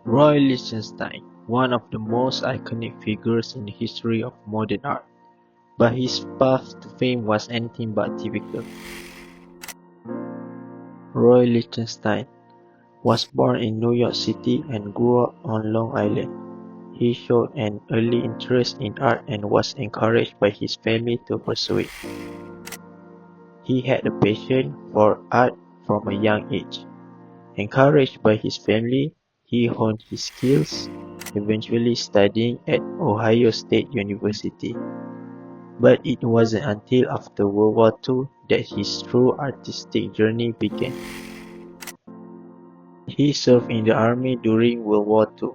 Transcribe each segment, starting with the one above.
Roy Lichtenstein, one of the most iconic figures in the history of modern art, but his path to fame was anything but typical. Roy Lichtenstein was born in New York City and grew up on Long Island. He showed an early interest in art and was encouraged by his family to pursue it. He had a passion for art from a young age. Encouraged by his family, he honed his skills, eventually studying at Ohio State University. But it wasn't until after World War II that his true artistic journey began. He served in the army during World War II,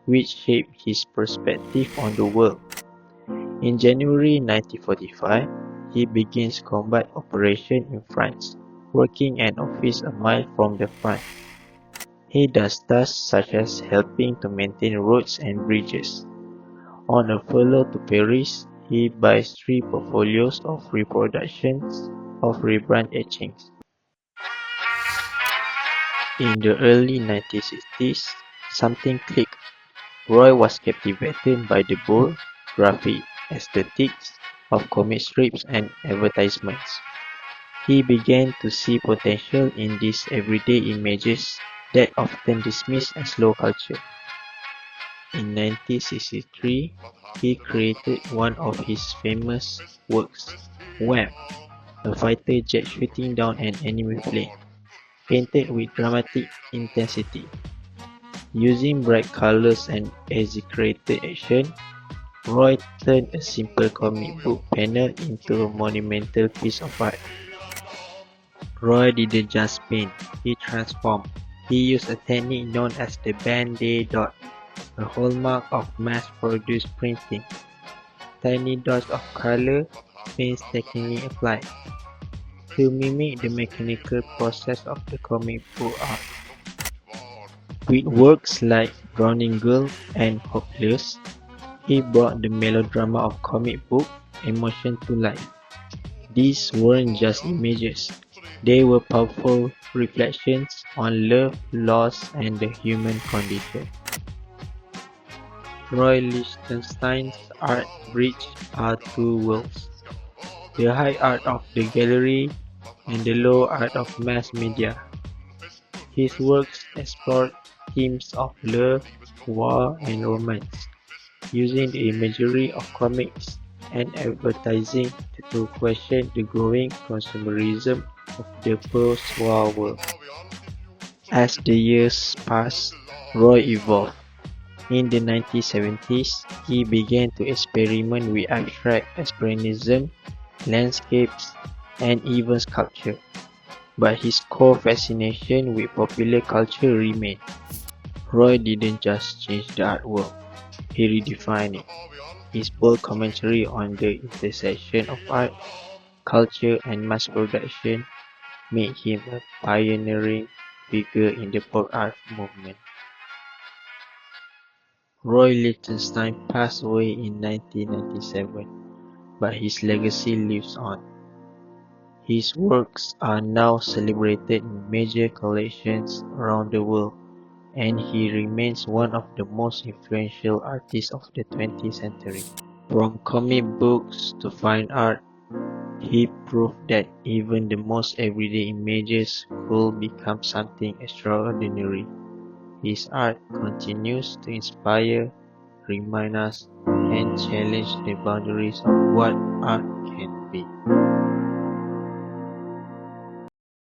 which shaped his perspective on the world. In January 1945, he begins combat operations in France, working an office a mile from the front. He does tasks such as helping to maintain roads and bridges. On a furlough to Paris, he buys 3 portfolios of reproductions of Rembrandt etchings. In the early 1960s, something clicked. Roy was captivated by the bold, graphic aesthetics of comic strips and advertisements. He began to see potential in these everyday images that often dismissed as low culture. In 1963, he created one of his famous works, Wham! A fighter jet shooting down an enemy plane, painted with dramatic intensity. Using bright colors and exaggerated action, Roy turned a simple comic book panel into a monumental piece of art. Roy didn't just paint, he transformed. He used a technique known as the Band-Aid dot, a hallmark of mass-produced printing. Tiny dots of color, painstakingly applied, to mimic the mechanical process of the comic book art. With works like Drowning Girl and Hopeless, he brought the melodrama of comic book emotion to life. These weren't just images, they were powerful reflections on love, loss, and the human condition. Roy Lichtenstein's art bridged our two worlds, the high art of the gallery and the low art of mass media. His works explored themes of love, war, and romance, using the imagery of comics and advertising to question the growing consumerism of the post-war world. As the years passed, Roy evolved. In the 1970s, he began to experiment with abstract expressionism, landscapes, and even sculpture. But his core fascination with popular culture remained. Roy didn't just change the art world, he redefined it. His bold commentary on the intersection of art, culture, and mass production made him a pioneering figure in the pop art movement. Roy Lichtenstein passed away in 1997, but his legacy lives on. His works are now celebrated in major collections around the world, and he remains one of the most influential artists of the 20th century. From comic books to fine art, he proved that even the most everyday images could become something extraordinary. His art continues to inspire, remind us, and challenge the boundaries of what art can be.